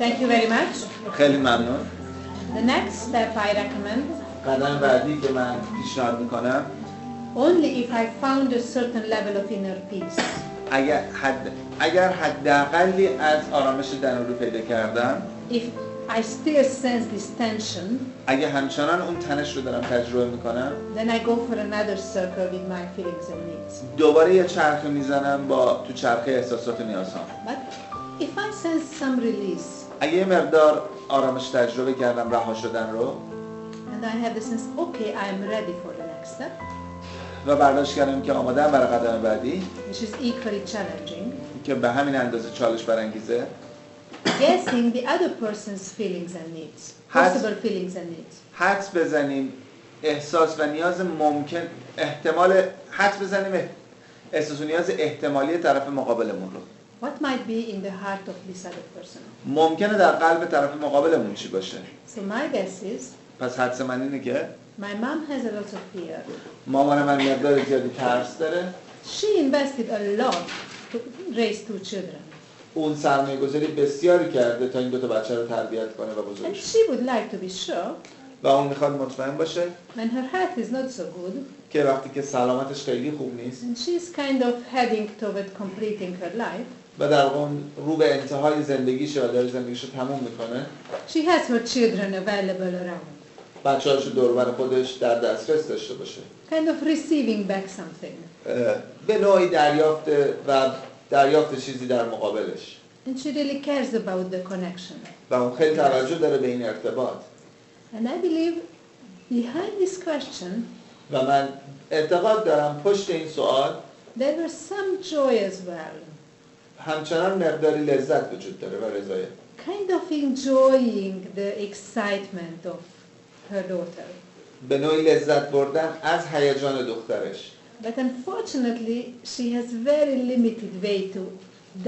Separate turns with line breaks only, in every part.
Thank you very much.
خیلی ممنون.
The next step I recommend,
قدم بعدی که من پیشنهاد میکنم
only if I found a certain level of inner peace.
اگر حداقلی از آرامش درونی پیدا کردم،
If I still sense this tension,
اگه همچنان اون تنش رو دارم تجربه میکنم،
then I go for another circle with my feelings and needs.
دوباره یه چرخه میزنم با تو چرخه احساسات و نیازها.
But if I sense some release,
اگه یه مقدار آرامش تجربه کردم، رها شدن رو،
and I have the sense, okay, I am ready for the next step,
و برداشت کردم که آماده‌ام برای قدم بعدی
which is equally challenging,
که به همین اندازه چالش برانگیزه،
guessing the other person's feelings and needs, possible feelings and needs.
حدس بزنیم احساس و نیاز ممکن حدس بزنیم احساس و نیاز احتمالی طرف مقابلمون رو.
What might be in the heart of this other person?
ممکنه در قلب طرف مقابلمون چی باشه.
So my guess is,
پس حدس من اینه که
my mom has a lot of fear.
مامان من مقدار زیادی ترس داره.
She invested a lot to raise 2 children.
اون سرمایه گذاری بسیاری کرده تا این 2 بچه رو تربیت کنه و
And
بزرگش.
she would like to be sure,
و اون میخواد مطمئن باشه
when her health is not so good,
که وقتی که سلامتش خیلی خوب نیست
and she's kind of heading toward completing her life,
و در واقع رو به انتهای زندگیشه و داره زندگیشو تموم میکنه،
she has her children available around,
بچه‌هاشو دور و بر خودش در دسترس داشته باشه،
kind of receiving back something.
به نوعی دریافت چیزی در مقابلش،
And she really cares about the connection.
و اون خیلی توجه داره به این ارتباط.
And I believe behind this question,
و من اعتقاد دارم پشت این سوال
there was some joy as well.
همچنان مقداری لذت وجود داره و رضایت.
Kind of enjoying the excitement of her daughter.
به نوعی لذت بردن از هیجان دخترش.
But unfortunately, she has very limited way to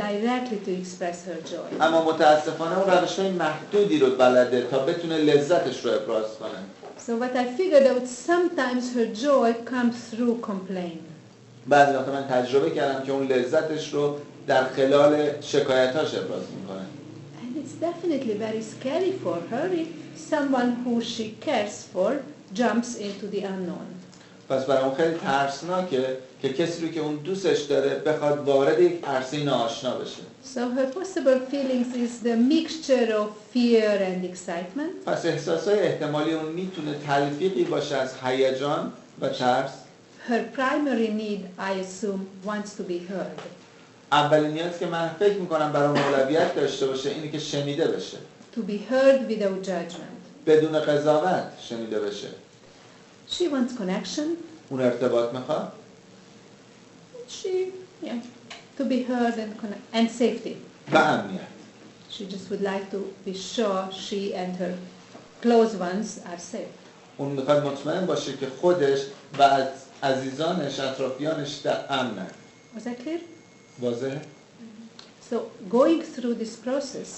directly to express her joy.
اما متاسفانه اون روش‌های محدودی رو بلده تا بتونه لذتش رو ابراز کنه.
So what I figured out, sometimes her joy comes through complaint.
بعضی وقتا من تجربه کردم که اون لذتش رو در خلال شکایتاش ابراز میکنه.
And it's definitely very scary for her if someone who she cares for jumps into the unknown.
پس برای اون خیلی ترسناکه که کسی رو که اون دوستش داره بخواد وارد یک عرصه ناآشنا بشه.
So her possible feelings is the mixture of fear and excitement.
پس احساسای احتمالی اون میتونه تلفیقی باشه از هیجان و ترس.
Her primary need, I assume, wants to be heard.
اولین نیازی که من فکر میکنم برای اولویت داشته باشه اینه که شنیده بشه.
To be heard without judgment.
بدون قضاوت شنیده بشه.
She wants connection.
اون ارتباط میخواد.
To be heard and safety.
و امنیت.
She just would like to be sure she and her close ones are safe.
اون میخواد مطمئن باشه که خودش و از عزیزانش، اطرافیانش در امنن.
Was that clear?
واضحه؟
So going through this process,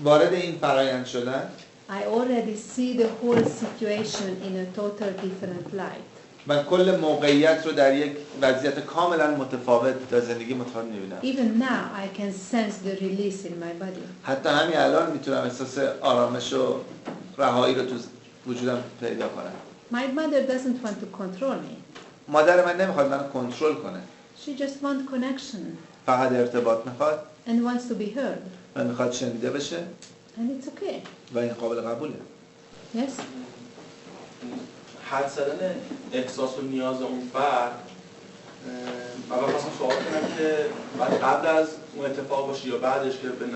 وارد این فرایند شدن،
I already see the whole situation in a total different light.
من کل موقعیت رو در یک وضعیت کاملا متفاوت در زندگی متفاوت می‌بینم.
Even now I can sense the release in my body.
حتی همین الان میتونم احساس آرامش و رهایی رو تو وجودم پیدا کنم.
My mother doesn't want to control me.
مادر من نمیخواد منو کنترل کنه.
She just wants connection
فقط ارتباط میخواد
and wants to be heard.
و میخواد شنیده بشه
And it's okay.
و این قابل قبوله.
Yes?
حد زدن احساس و نیاز اون فرد، اول خواستم سوال کنم که بعد قبل از اون اتفاق باشه یا بعدش که به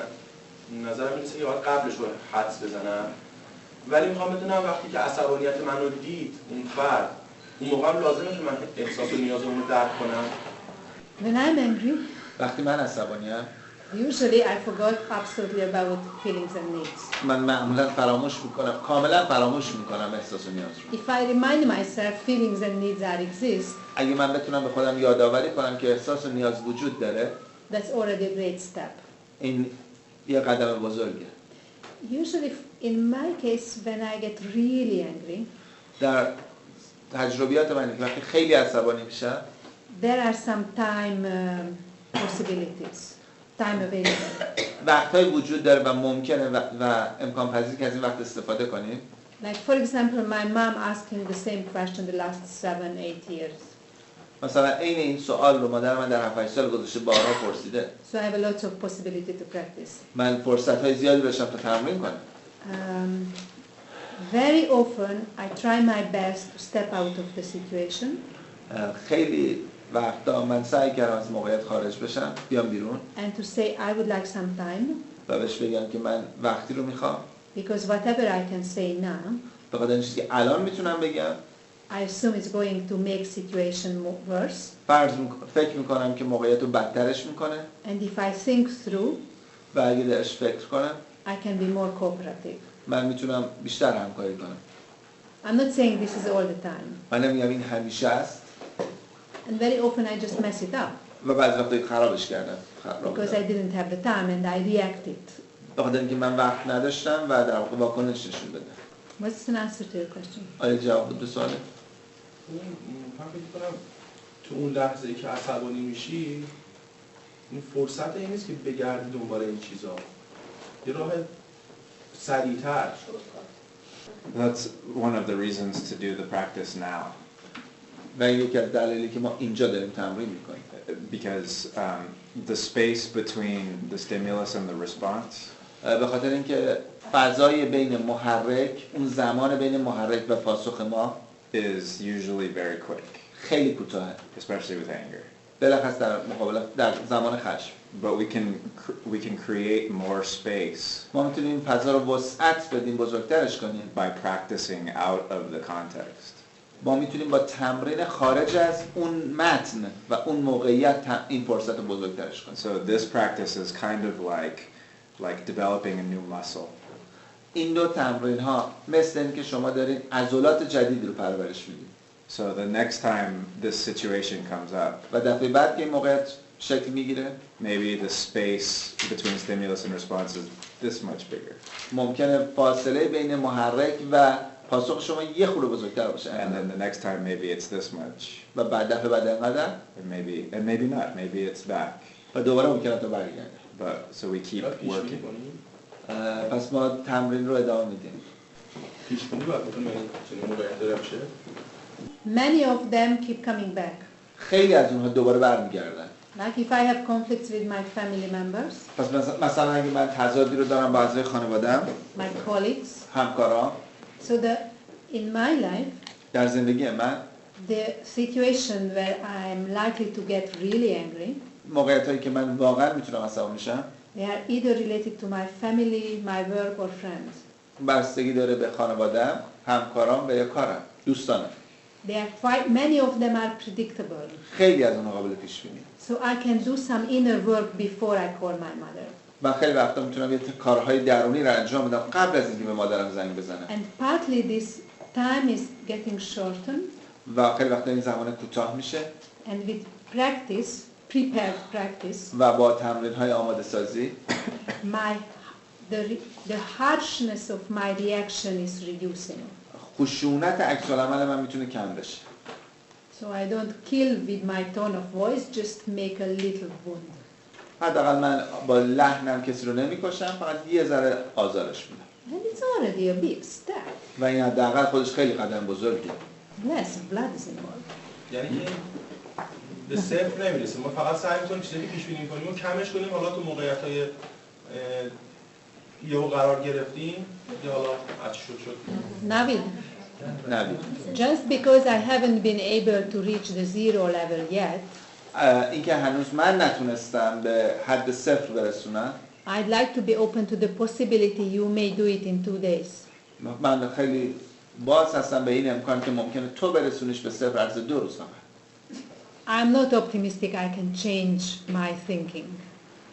نظر میرسه که باید قبلش رو حدس بزنم، ولی میخوام بدونم وقتی که عصبانیت من رو دید اون فرد، اون موقع لازمه که من احساس و نیاز اون رو درک کنم.
When I'm angry,
وقتی من عصبانیم
usually I forgot absolutely about feelings and needs.
من معمولا فراموش میکنم، کاملا فراموش میکنم احساس و نیاز رو.
If I remind myself feelings and needs are exist,
اگه من بتونم به خودم یادآوری کنم که احساس و نیاز وجود داره،
that's already a great step.
این یه قدم بزرگه.
Usually in my case when I get really angry,
در تجربیات من که وقتی خیلی عصبانی میشم،
there are some time possibilities. time available.
وقت‌های وجود داره و ممکنه و امکان پذیر که از این وقت استفاده کنیم.
Like for example, my mom asking the same question the last 7-8 years.
مثلا این سوال رو مادر من در 7-8 سال گذشته بارها پرسیده.
So I have a lot of possibility to practice.
من فرصت‌های زیادی داشتم تا تمرین کنم.
Very often I try my best to step out of the situation.
خیلی وقتا من سعی کردم از موقعیت خارج بشم، بیام بیرون.
And to say I would like some time.
و بهش بگم که من وقتی رو میخوام.
Because whatever I can say now.
به خاطر چیزی که الان میتونم بگم.
I assume it's going to make situation worse.
فکر میکنم که موقعیت رو بدترش میکنه.
And if I think through.
و اگه درش فکر کنم.
I can be more cooperative.
من میتونم بیشتر همکاری کنم.
I'm not saying this is all the time.
من نمیگم این همیشه است.
And very often I just mess it up.
و بعضی وقتا خرابش کردم.
Because I didn't have the time and I reacted.
به خاطر اینکه من وقت نداشتم و در واقع واکنش نشون دادم.
What's an answer to your question?
آیا جواب بود به سواله؟
من فکر کنم تو اون لحظه‌ای که عصبانی میشی این فرصت این نیست که بگردی دنبال این چیزا. یه راه سریع‌تر.
That's one of the reasons to do the practice now.
و یکی از دلایلی که ما اینجا داریم تمرین میکنیم.
Because the space between the stimulus and the response.
به خاطر اینکه فضای بین محرک، اون زمان بین محرک و پاسخ ما
is usually very quick.
خیلی کوتاهه.
Especially with anger.
بلخص در زمان خشم.
But we can create more space.
ما میتونیم این فضا رو وسعت بدیم، بزرگترش کنیم.
By practicing out of the context.
ما میتونیم با تمرین خارج از اون متن و اون موقعیت این فرصت رو بزرگترش کنیم.
So this practice is kind of like developing a new muscle.
این دو تمرین ها مثل این که شما دارین عضلات جدید رو پرورش میدید.
So the next time this situation comes up.
و دفعه بعد که این موقعیت شکل میگیره.
Maybe the space between stimulus and response is this much bigger.
ممکنه فاصله بین محرک و پاسخ شما یه خورده بزرگتر باشه.
And then the next time maybe it's this much.
و بعد دفعه بعد اینقدر.
And maybe not. Maybe it's back.
و دوباره ممکنه تا برگرده.
But so we keep working.
پس ما تمرین رو ادامه میدیم.
پیش بینی باید بکنیم چنین موقعیت داره بشه.
Many of them keep coming back.
خیلی از اونها دوباره برمیگردن.
Like if I have conflicts with my family members.
پس مثلا اگه من تضادی رو دارم با اعضای خانواده‌ام.
My colleagues.
همکارام.
So in my life.
در زندگی من.
The situation where I'm likely to get really angry.
موقعیتایی که من واقعا میتونم عصبانی شم.
They are either related to my family, my work or friends.
بستگی داره به خانواده‌ام، همکارام و یا کارم، دوستانم.
Many of them are predictable.
خیلی از اونها قابل پیش بینی.
So I can do some inner work before I call my mother.
من خیلی وقتا میتونم یه کارهای درونی رو انجام بدم قبل از اینکه به مادرم زنگ بزنم.
And partly this time is getting shortened.
و خیلی وقتا این زمان کوتاه میشه.
And with practice, prepared practice.
و با تمرین‌های آماده سازی.
The harshness of my reaction is reducing.
خشونت عکس‌العمل من میتونه کم بشه.
So I don't kill with my tone of voice, just make a little wound.
حداقل من با لحنم کسی رو نمیکشم، فقط یه ذره آزارش میدم.
And it's already a big step.
و این حداقل خودش خیلی قدم بزرگیه.
Less blood is involved.
یعنی که به صفر نمیرسیم، ما فقط سعی می‌کنیم چیزی که پیش بینی کنیم و کمش کنیم. حالا تو موقعیت‌های یهو قرار گرفتیم یا حالا هرچی شد.
Navid. Just because I haven't been able to reach the zero level yet.
اینکه هنوز من نتونستم به حد صفر برسونم.
I'd like to be open to the possibility you may do it in 2 days.
من خیلی باز هستم به این امکان که ممکنه تو برسونیش به صفر عرض 2 روز فقط.
I'm not optimistic I can change my thinking.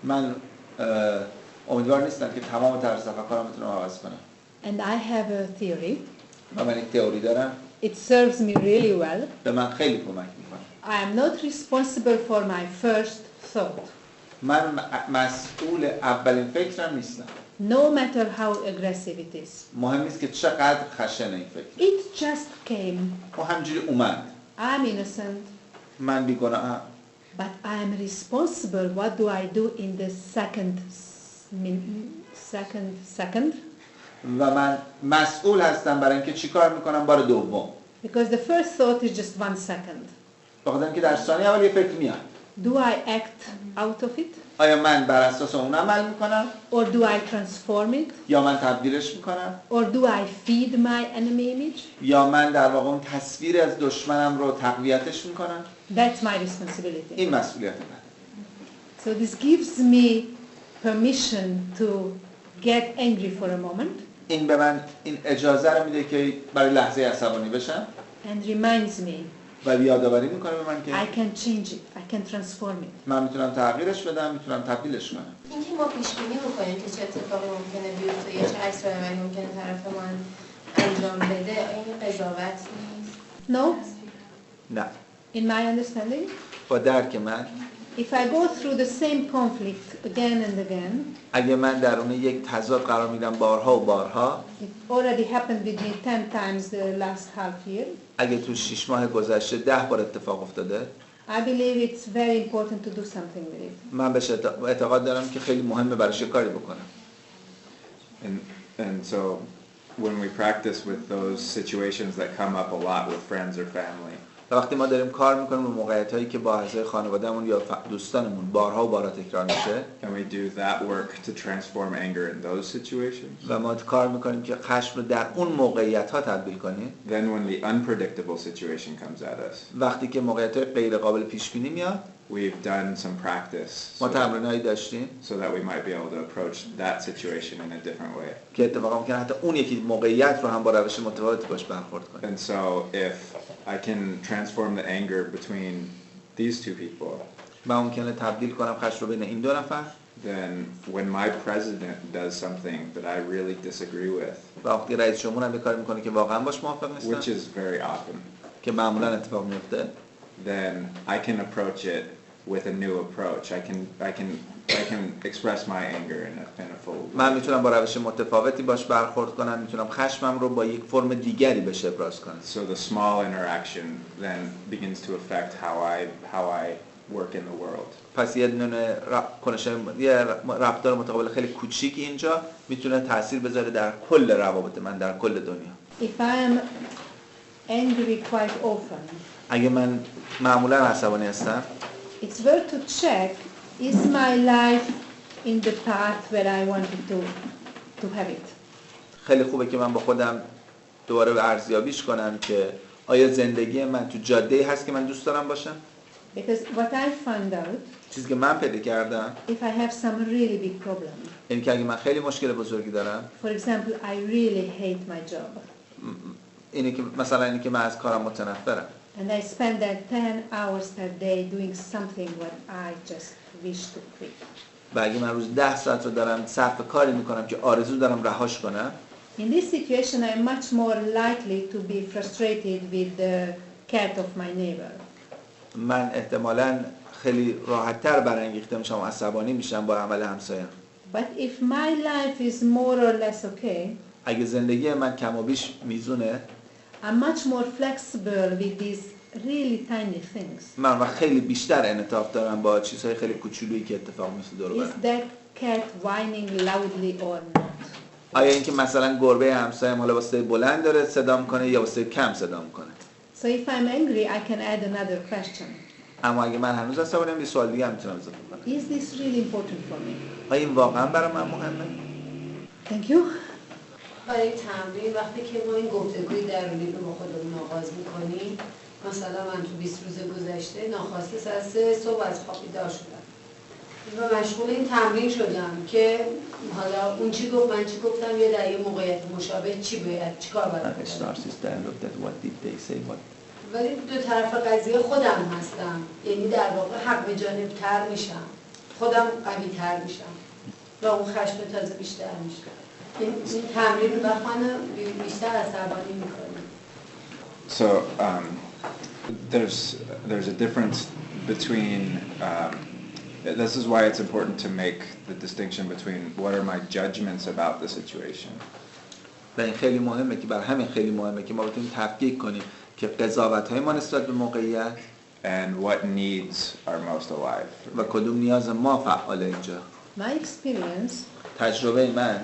من امیدوار نیستم که تمام طرز تفکرم بتونم عوض کنم.
And I have a theory.
من یک تئوری دارم.
It serves me really well.
به من خیلی کمک میکنه.
I am not responsible for my first thought.
من مسئول اولین فکرم نیستم.
No matter how aggressive it is.
مهم نیست که چقدر خشن این فکر.
It just came.
و همجوری اومد.
I'm innocent.
من بیگناهم.
but I am responsible. What do I do in the second?
و من مسئول هستم برای اینکه چی کار میکنم بار دوم.
Because the first thought is just 1 second.
بخاطر اینکه در ثانیه اول یه فکر میاد.
Do I act out of it?
آیا من بر اساس اون عمل میکنم؟
Or do I transform it?
یا من تبدیلش میکنم؟
Or do I feed my enemy image?
یا من در واقع اون تصویر از دشمنم رو تقویتش میکنم؟
That's my responsibility.
این مسئولیت من.
So this gives me permission to get angry for a moment.
این به من این اجازه رو میده که برای لحظه عصبانی بشم.
And reminds me
و یادآوری میکنه به من که
I can change it, I can transform it.
من میتونم تغییرش بدم، میتونم تبدیلش کنم.
اینکه ما پیش بینی میکنیم که چه اتفاقی ممکنه بیفته یا چه عکس العملی ممکنه طرفمان انجام بده، این قضاوت نیست؟
No,
نه.
in my understanding,
با درک من
if I go through the same conflict again and again,
اگه من درون یک تضاد قرار میگیرم بارها و بارها،
it already happened with me 10 times the last half year,
اگه تو 6 ماه گذشته 10 بار اتفاق افتاده،
I believe it's very important to do something with it.
من بهش اعتقاد دارم که خیلی مهمه براش یه کاری بکنم.
And so when we practice with those situations that come up a lot with friends or family,
و وقتی ما داریم کار میکنیم با موقعیتایی که با اعضای خانوادهمون یا دوستانمون بارها و بارها تکرار میشه،
and we do that work to transform anger in those situations,
و ما کار میکنیم که خشم رو در اون موقعیت ها تبدیل کنیم،
then when the unpredictable situation comes at us,
وقتی که موقعیت‌های غیر قابل پیش بینی میاد،
we've done some practice
ما تمرینایی داشتیم
so that we might be able to approach that situation in a different way.
که اتفاقا ممکنه حتی اون یکی موقعیت رو هم با روش متفاوتی باش برخورد کنیم.
And so if I can transform the anger between these two people,
من ممکنه تبدیل کنم خشم رو بین این دو نفر،
then when my president does something that I really disagree with,
و وقتی رئیس جمهور هم یه کاری میکنه که واقعا باش موافق
which
نیستم،
is very often,
که معمولا اتفاق میفته،
then I can approach it with a new approach. I can express my anger in a full way.
من میتونم با روش متفاوتی باش برخورد کنم، میتونم خشمم رو با یک فرم دیگری بهش ابراز کنم.
So the small interaction then begins to affect how I work in the world.
پس یه دونه یه رفتار متقابل خیلی کوچیک اینجا میتونه تاثیر بذاره در کل روابط من، در کل دنیا.
If I am angry quite often,
اگه من معمولا عصبانی هستم،
it's worth to check, is my life in the path where I wanted to have it?
خیلی خوبه که من با خودم دوباره ارزیابیش کنم که آیا زندگی من تو جاده‌ای هست که من دوست دارم باشم؟
Because what I found out,
چیزی که من پیدا کردم
if I have some really big problem,
این که اگه من خیلی مشکل بزرگی دارم،
for example, I really hate my job,
اینه که مثلا اینه که من از کارم متنفرم
and I spend that 10 hours per day doing something what I just wish to quit.
و اگه من روز 10 ساعت رو دارم صرف کاری میکنم که آرزو دارم رهاش کنم،
In this situation, I am much more likely to be frustrated with the cat of my neighbor.
من احتمالاً خیلی راحت‌تر برانگیخته میشم و عصبانی میشم با عمل همسایم.
But if my life is more or less okay,
اگه زندگی من کم و بیش میزونه،
I'm much more flexible with these really tiny things.
من و خیلی بیشتر انعطاف دارم با چیزهای خیلی کوچولویی که اتفاق میفته دور و
Is
برم.
that cat whining loudly or not?
آیا اینکه مثلا گربه همسایم حالا واسه بلند داره صدا میکنه یا واسه کم صدا میکنه؟
So if I'm angry, I can add another question.
اما اگه من هنوز عصبانیم یه سوال دیگه هم میتونم اضافه کنم.
Is this really important for me?
آیا این واقعا برای من مهمه؟
Thank you.
برای تمرین وقتی که ما این گفتگوی درونی رو با خودمون آغاز می‌کنیم، مثلا من تو 20 روز گذشته ناخواسته ساعت 3 صبح از خواب بیدار شدم و مشغول این تمرین شدم که حالا اون چی گفت من چی گفتم یا در یه موقعیت مشابه چی کار باید کنم. ولی دو طرف قضیه خودم هستم، یعنی در واقع حق به جانب‌تر میشم، خودم قوی‌تر میشم و اون خشم تازه بیشتر میشه. این تمرین وقت منو بیشتر عصبانی میکنه.
So there's a difference between this is why it's important to make the distinction between what are my judgments about the situation.
و این خیلی مهمه که برای همین خیلی مهمه که ما بتونیم تفکیک کنیم که قضاوت‌های ما نسبت به موقعیت
and what needs are most alive.
و کدوم نیاز ما فعاله اینجا.
My experience,
تجربه من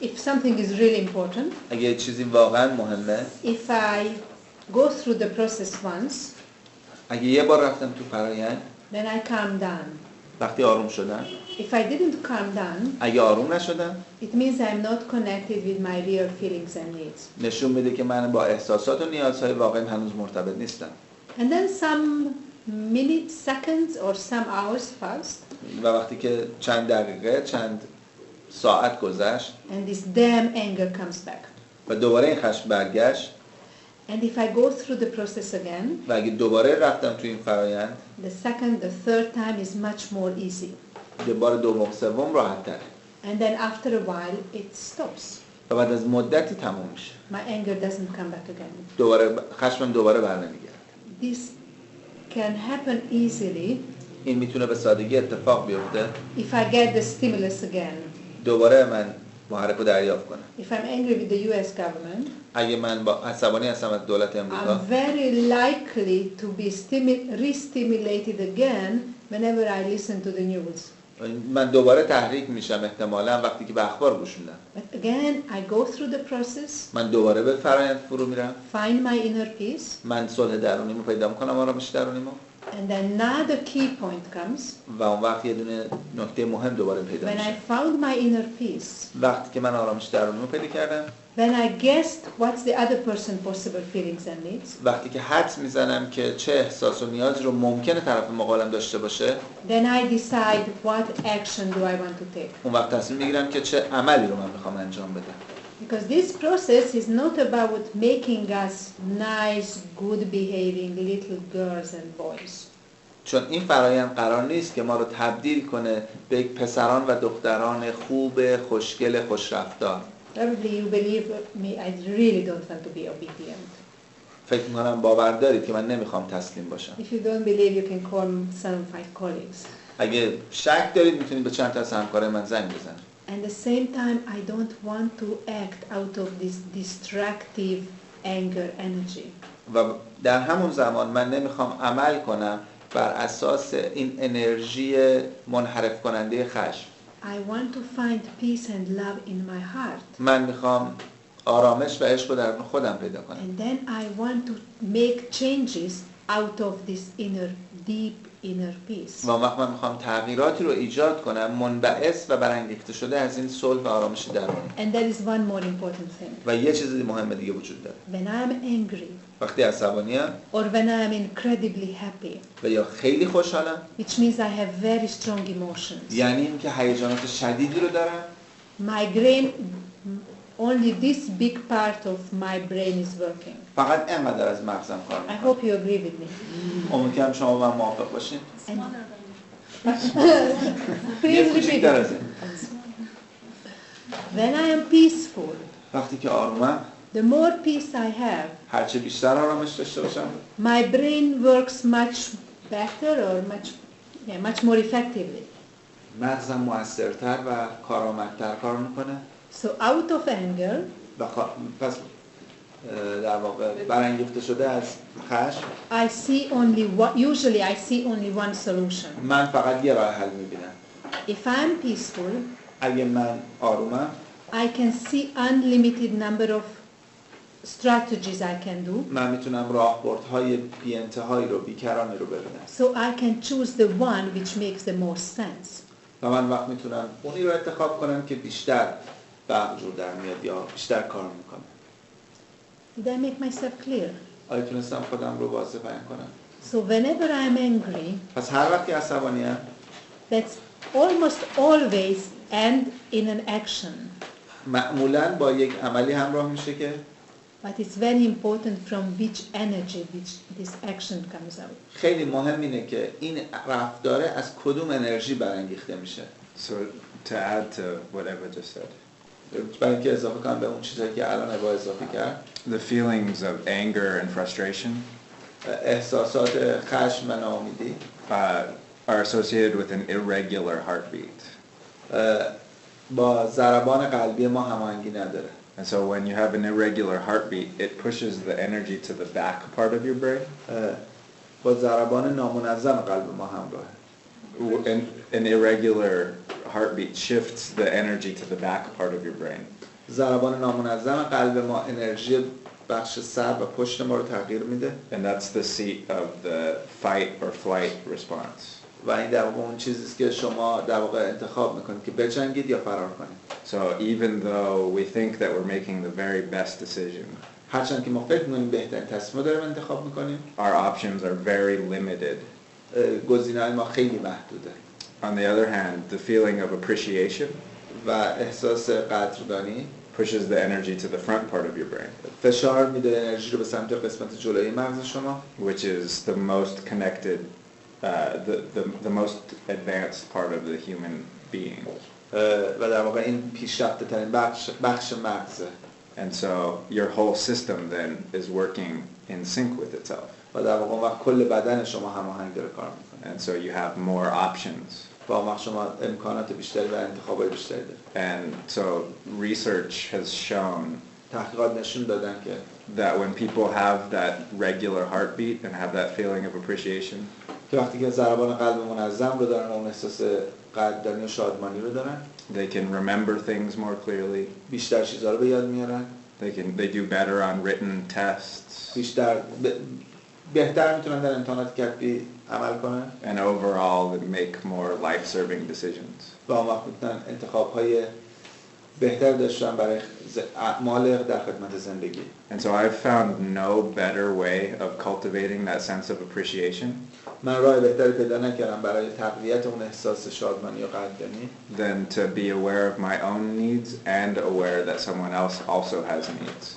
if something is really important,
اگه چیزی واقعا مهمه،
if I go through the process once,
اگه یه بار رفتم تو فرایند،
then I calm down.
وقتی آروم شدم،
If I didn't calm down,
اگه آروم نشدم،
it means I'm not connected with my real feelings and needs.
نشون میده که من با احساسات و نیازهای واقعیم هنوز مرتبط نیستم.
And then some minutes, seconds or some hours passed,
و وقتی که چند دقیقه، چند ساعت گذشت
and this damn anger comes back.
و دوباره این خشم برگشت
And if I go through the process again,
و اگه دوباره رفتم تو این فرایند،
the second, the third time is much more easy.
یه بار دوم سوم راحت تره
And then after a while, it stops.
و بعد از مدتی تموم میشه.
My anger doesn't come back again.
دوباره خشمم دوباره برنمیگرده.
This can happen easily
این میتونه به سادگی اتفاق بیفته.
if I get the stimulus again.
دوباره من محرک رو دریافت کنم.
If I'm angry with the US government,
اگه من با عصبانی هستم از دولت امریکا،
I'm very likely to be re-stimulated again whenever I listen to the news.
من دوباره تحریک میشم احتمالاً وقتی که به اخبار گوش میدم.
But again, I go through the process,
من دوباره به فرآیند فرو میرم.
find my inner peace,
من صلح درونیمو پیدا میکنم، آرامش درونیمو.
and then another key point comes.
و اون وقت یه دونه نکته مهم دوباره پیدا
When
میشه.
I found my inner peace,
وقتی که من آرامش درونیمو پیدا کردم،
when I guessed what's the other person's possible feelings and needs,
وقتی که حدس میزنم که چه احساس و نیازی رو ممکنه طرف مقابلم داشته باشه،
then I decide what action do I want to take.
اون وقت تصمیم میگیرم که چه عملی رو من میخوام انجام بدم.
Because this process is not about making us nice, good behaving little girls and boys.
چون این فرایند قرار نیست که ما رو تبدیل کنه به یک پسران و دختران خوب، خوشگل، خوشرفتار.
Probably you believe me, I really don't want to be obedient.
فکر میکنم باور دارید که من نمیخوام تسلیم باشم.
If you don't believe, you can call some of my colleagues.
اگه شک دارید میتونید به چند تا از همکارای من زنگ بزنید.
At the same time, I don't want to act out of this destructive anger energy.
و در همون زمان من نمیخوام عمل کنم بر اساس این انرژی منحرف کننده خشم.
I want to find peace and love in my heart.
من میخوام آرامش و عشق رو در خودم پیدا کنم.
And then I want to make changes out of this deep inner peace.
و وقت من میخوام تغییراتی رو ایجاد کنم منبعث و برانگیخته شده از این صلح و آرامش درونی.
And there is one more important thing.
و یه چیز مهم دیگه وجود داره.
When I'm angry
وقتی عصبانیم
or when I'm incredibly happy,
و یا خیلی خوشحالم،
which means I have very strong emotions.
یعنی اینکه هیجانات شدیدی رو دارم،
My brain, only this big part of my brain is working.
فقط اینقدر از مغزم کار
I
میکنه.
hope you agree with me.
امیدوارم شما با من موافق باشین.
Please repeat it. When I am peaceful,
وقتی که آرومم،
the more peace I have,
هرچه بیشتر آرامش داشته باشم،
my brain works much better or much more effectively.
مغزم موثرتر و کارآمدتر کار میکنه.
So out of anger,
و پس در واقع برانگیخته شده از خشم،
usually I see only one solution.
من فقط یه راه حل میبینم.
If I'm peaceful,
اگه من آرومم،
I can see unlimited number of strategies I can do.
من میتونم راهبردهای بی انتهایی رو، بیکرانی رو ببینم.
So I can choose the one which makes the most sense.
و من وقت میتونم اونی رو انتخاب کنم که بیشتر به جور در میاد یا بیشتر کار میکنه.
Did I make myself clear?
آیا تونستم خودم رو واضح بیان کنم؟
So whenever I'm angry,
پس هر وقتی عصبانیم،
that's almost always end in an action.
معمولاً با یک عملی همراه میشه که
But it's very important from which energy which this action comes out.
خیلی مهم اینه که این رفتاره از کدوم انرژی برانگیخته میشه.
So to add to what Eva just said,
برای اینکه اضافه کنم به اون چیزایی که الان ابا اضافه کرد،
the feelings of anger and frustration
احساسات خشم و ناامیدی
are associated with an irregular heartbeat.
با ضربان قلبی ما هماهنگی نداره.
And so when you have an irregular heartbeat, it pushes the energy to the back part of your brain.
با ضربان نامنظم قلب ما همراهه.
An irregular heartbeat shifts the energy to the back part of your brain.
ضربان نامنظم قلب ما انرژی بخش سر و پشت ما رو تغییر میده.
And that's the seat of the fight or flight response.
و این در واقع اون چیزی است که شما در واقع انتخاب میکنید که بجنگید یا فرار کنید.
So even though we think that we're making the very best decision,
هرچند که ما فکر می‌کنیم بهترین تصمیم رو داریم انتخاب میکنیم،
our options are very limited.
گزینه‌های ما خیلی محدوده.
On the other hand, the feeling of appreciation
و احساس قدردانی
pushes the energy to the front part of your brain,
فشار میده انرژی رو به سمت قسمت جلویی مغز شما،
which is the most connected, the most advanced part of the human being.
و در واقع این پیشرفته ترین بخش مغزه.
And so your whole system then is working in sync with itself.
و در واقع وقت کل بدن شما هماهنگ داره کار میکنه.
And so you have more options.
و وقت شما امکانات بیشتری و انتخابای بیشتری دارید.
And so research has shown
تحقیقات نشون دادن که
that when people have that regular heartbeat and have that feeling of appreciation,
که وقتی که ضربان قلب منظم رو دارن و اون احساس قدردانی و شادمانی رو دارن،
they can remember things more clearly.
بیشتر چیزا رو به یاد میارن.
They do better on written tests.
بهتر میتونن در امتحانات کتبی عمل کنن.
And overall they make more life-serving decisions.
و اون وقت میتونن انتخاب‌های بهتر داشتن برای اعمال در خدمت زندگی.
And so I've found no better way of cultivating that sense of appreciation
من راه بهتری پیدا نکردم برای تقویت اون احساس شادمانی و قدردانی
than to be aware of my own needs and aware that someone else also has needs.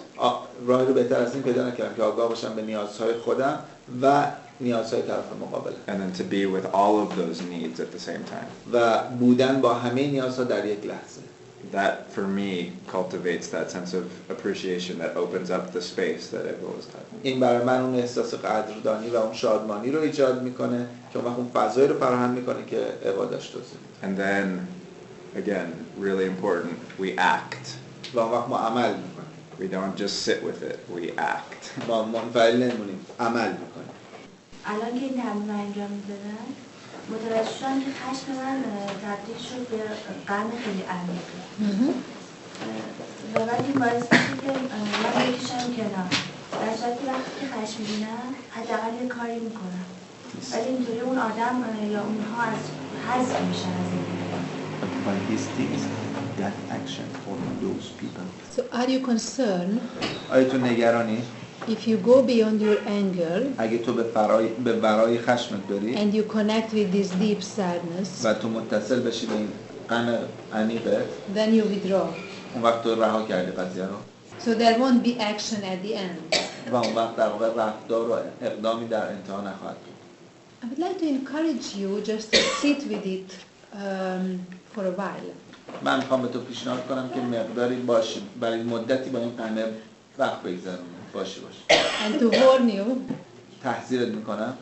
راه رو بهتر از این پیدا نکردم که آگاه باشم به نیازهای خودم و نیازهای طرف مقابل.
And then to be with all of those needs at the same time.
و بودن با همه نیازها در یک لحظه.
That for me cultivates that sense of appreciation that opens up the space that Eva was talking about.
این برای من اون احساس قدردانی و اون شادمانی رو ایجاد میکنه که اون وقت اون فضایی رو فراهم میکنه که اوا داشت توضیح میده.
And then again, really important, we act.
و اون وقت ما عمل میکنیم.
We don't just sit with it, we act.
ما منفعل نمونیم، عمل میکنیم.
الان که این تمرین انجام میدادن متوجه شدم که خشم من تبدیل شد به غم خیلی عمیقی و بعد این باعث میشه که من بکشم کنار، در صورتی که وقتی که خشم میبینم حداقل یه کاری میکنم ولی اینطوری اون آدم یا اونها از حذف میشن از این.
By his things, that action for those people.
So are you concerned
آیا تو نگرانی؟
if you go beyond your anger
اگه تو به برای خشمت بری
and you connect with this deep sadness,
و تو متصل بشی به این غم عمیقه،
then you withdraw.
اون وقت تو رها کردی قضیه رو.
So there won't be action at the end.
و اون وقت در واقع رفتار و اقدامی در انتها نخواهد بود.
I would like to encourage you just to sit with it for a while.
من میخوام به تو پیشنهاد کنم که مقداری باشی برای مدتی با این غم وقت بگذرونی باشه.
And to warn you,
تحذیرت میکنم.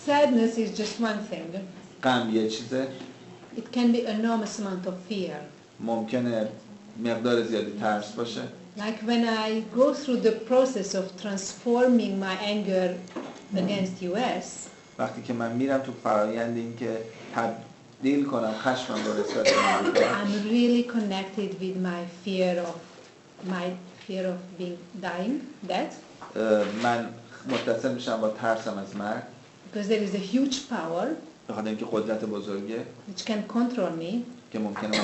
sadness is just one thing.
غم یه چیزه.
It can be enormous amount of fear.
ممکنه مقدار زیادی ترس باشه.
Like when I go through the process of transforming my anger against US,
وقتی که من میرم تو فرایند این که تبدیل کنم خشمم رو نسبت به آمریکا،
I'm really connected with my fear of being dead.
من متصل میشم با ترسم از مرگ.
Because there is a huge power
به خاطر اینکه قدرت بزرگه
which can control me,
که ممکنه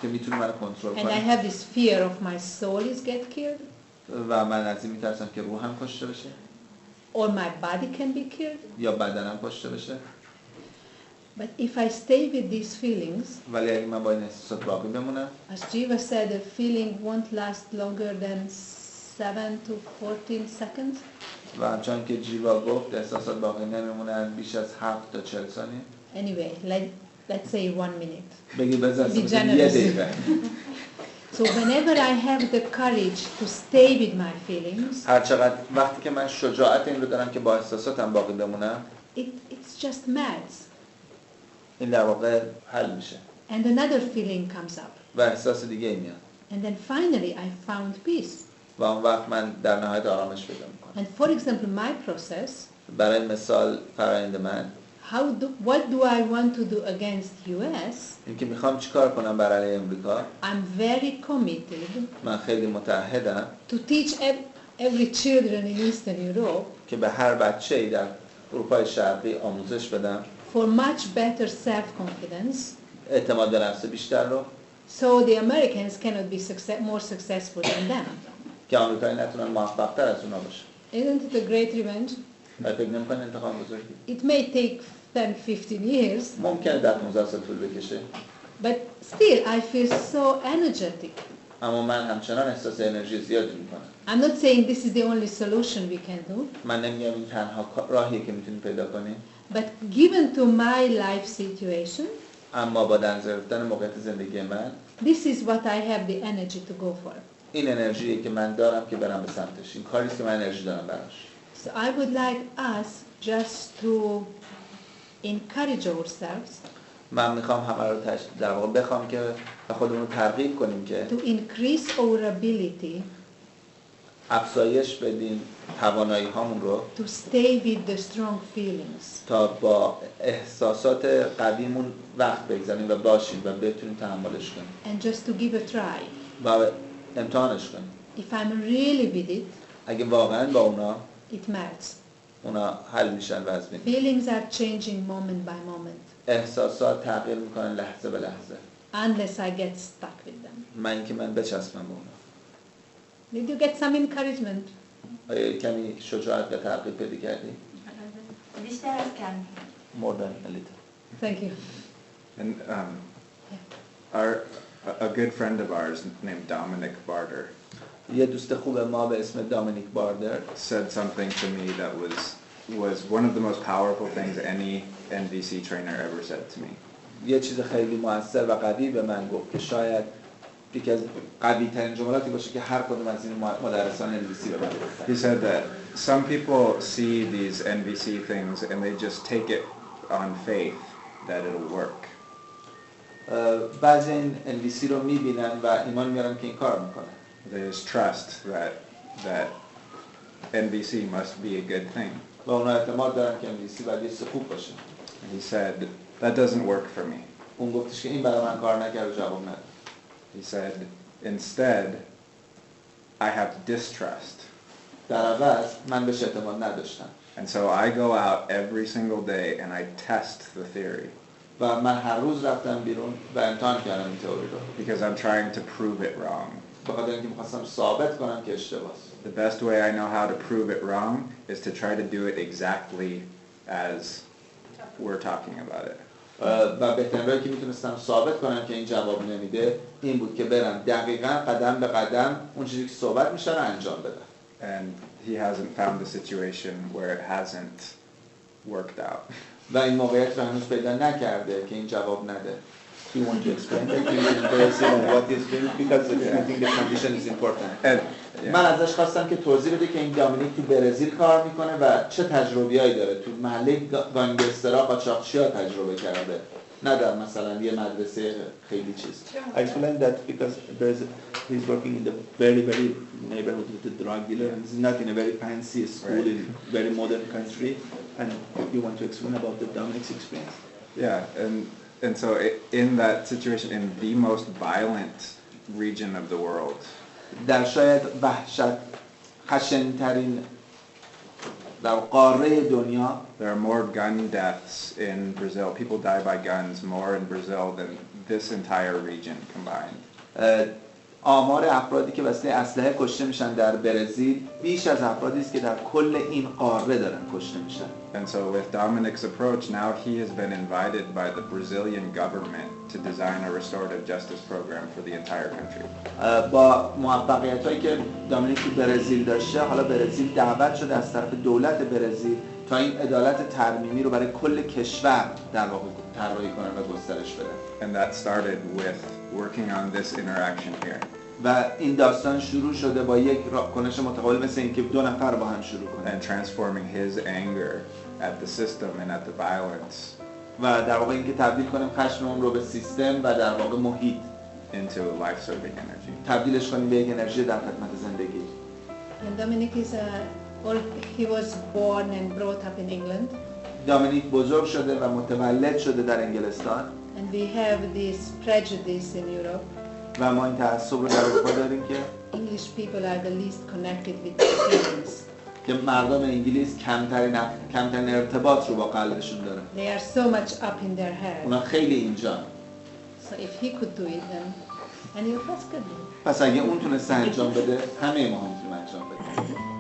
که میتونه منو کنترل
and I
کنه.
have this fear of my soul is get killed,
و من از این میترسم که روحم کشته بشه
or my body can be killed.
یا بدنم کشته بشه.
But if I stay with these feelings,
ولی اگه من با این احساسات باقی بمونم،
as Jiva said, the feeling won't last longer than 7 to 14 seconds.
و همچنان که جیوا گفت احساسات باقی نمیمونن بیش از 7 تا 40 ثانیه.
Anyway, let's say 1 minute.
بگی بذار
Be
یه
generous.
دقیقه.
So whenever I have the courage to stay with my feelings,
هر چقدر وقتی که من شجاعت این رو دارم که با احساساتم باقی بمونم،
it's just mad.
این در واقع حل میشه.
And another feeling comes up.
و احساس دیگه ای میاد.
And then finally I found peace.
و اون وقت من در نهایت آرامش پیدا میکنم.
And for example, my process
برای مثال فرآیند من
what do I want to do against US?
اینکه میخوام چیکار کنم برای امریکا.
I'm very committed
من خیلی متعهدم
to teach every children in Eastern Europe
که به هر بچه‌ای در اروپای شرقی آموزش بدم
for much better self-confidence,
اعتماد به نفس بیشتر رو،
so the Americans cannot be more successful than them.
که آمریکایی نتونن موفق‌تر از اونا باشن.
Isn't it a great revenge?
فکر نمی‌کنی انتخاب بزرگی؟
It may take 10-15 years,
ممکنه 10-15 سال طول بکشه،
but still I feel so energetic.
اما من همچنان احساس انرژی زیادی می‌کنم.
I'm not saying this is the only solution we can do,
من نمیگم این تنها راهیه که میتونیم پیدا کنیم،
but given to my life situation,
اما با در نظر گرفتن موقعیت زندگی من،
this is what I have the energy to go for.
این انرژیه که من دارم که برم به سمتش. این کاری است که من انرژی دارم براش.
So I would like us just to encourage ourselves
من میخوام همه رو در واقع بخوام که خودمون رو ترغیب کنیم که
to increase our ability
افزایش بدیم توانایی هامون رو
to stay with the strong feelings
تا با احساسات قویمون وقت بگذاریم و باشیم و بتونیم تحملش کنیم
and just to give a try.
و امتحانش کنیم.
If I'm really with it,
اگه واقعا با
it melts.
اونا حل میشن و از بین.
Feelings are changing moment by moment
احساسات تغییر میکنن لحظه به لحظه.
unless I get stuck with them.
من که من بچسبم به اونا.
Did you get some encouragement?
آیا کمی شجاعت و ترغیب پیدا کردی؟
بیشتر از کم.
More than a little.
Thank you.
And a good friend of ours named Dominic Barter
یه دوست خوب ما به اسم دامینیک باردر
said something to me that was one of the most powerful things any NVC trainer ever said to me.
یه چیز خیلی موثر و قوی به من گفت که شاید یکی از قوی ترین جملاتی باشه که هر کدوم از این مدرسان NVC به من گفتن.
He said that some people see these NVC things and they just take it on faith that it'll work.
بعضی این NVC رو میبینن و ایمان میارن که این کار میکنه.
They just trust that NVC must be a good thing.
و اونا اعتماد دارن که NVC باید یه چیز خوب باشه.
And he said that doesn't work for me.
اون گفتش که این برای من کار نکرد و جواب نداد.
He said instead I have distrust.
در عوض من بهش اعتماد نداشتم.
And so I go out every single day and I test the theory.
و من هر روز رفتم بیرون و امتحان کردم این تئوری رو.
Because I'm trying to prove it wrong.
به خاطر اینکه می‌خواستم ثابت کنم که اشتباهه.
The best way I know how to prove it wrong is to try to do it exactly as we're talking about it.
و بهترین راهی که میتونستم ثابت کنم که این جواب نمیده این بود که برم دقیقاً قدم به قدم اون چیزی که صحبت میشه رو انجام بدم.
And he hasn't found a situation where it hasn't worked out.
و این موقعیت رو هنوز پیدا نکرده که این جواب نده. Do you want to explain that? Do you want what is doing? Because I think the condition is important. من ازش خواستم که توضیح بده که این دامینیک تو برزیل کار میکنه و چه تجربیایی داره. تو محله گانگسترها قاچاقچی‌ها تجربه کرده. نه در مثلا یه مدرسه خیلی چیز. I explained that because he's working in the very neighborhood with the drug dealer and he's not in a very fancy school in very modern country. And you want to explain about the Dominic's experience?
Yeah, and so in that situation, in the most violent region of the world,
در شاید خشن‌ترین در قاره دنیا
there are more gun deaths in Brazil. People die by guns more in Brazil than this entire region combined.
آمار افرادی که واسه اسلحه کشته میشن در برزیل بیش از افرادی است که در کل این قاره دارن کشته میشن.
And so with Dominic's approach, now he has been invited by the Brazilian government to design a restorative justice program for the entire country.
با موفقیتایی که دامینیک تو برزیل داشته، حالا برزیل دعوت شده از طرف دولت برزیل تا این عدالت ترمیمی رو برای کل کشور در واقع طراحی کنن و گسترش بدن.
And that started with working on this interaction here.
و این داستان شروع شده با یک کنش متقابل مثل این که دو نفر با هم شروع کنن.
And transforming his anger at the system and at the violence.
و در واقع اینکه تبدیل کنیم خشممون رو به سیستم و در واقع محیط
into life-serving energy.
تبدیلش کنیم به یک انرژی در خدمت زندگی.
And Dominic is or he was born and brought up in England.
دامینیک بزرگ شده و متولد شده در انگلستان.
And we have this prejudice in Europe.
و ما این تعصب رو در اروپا داریم که
English people are the least connected with their feelings.
که مردم انگلیس کمترین ارتباط رو با قلبشون دارن.
They are so much up in their head.
اونا خیلی اینجا.
So if he could do it, then any of us could do it.
پس اگه اون تونسته انجام بده، همه ما هم میتونیم انجام بدیم.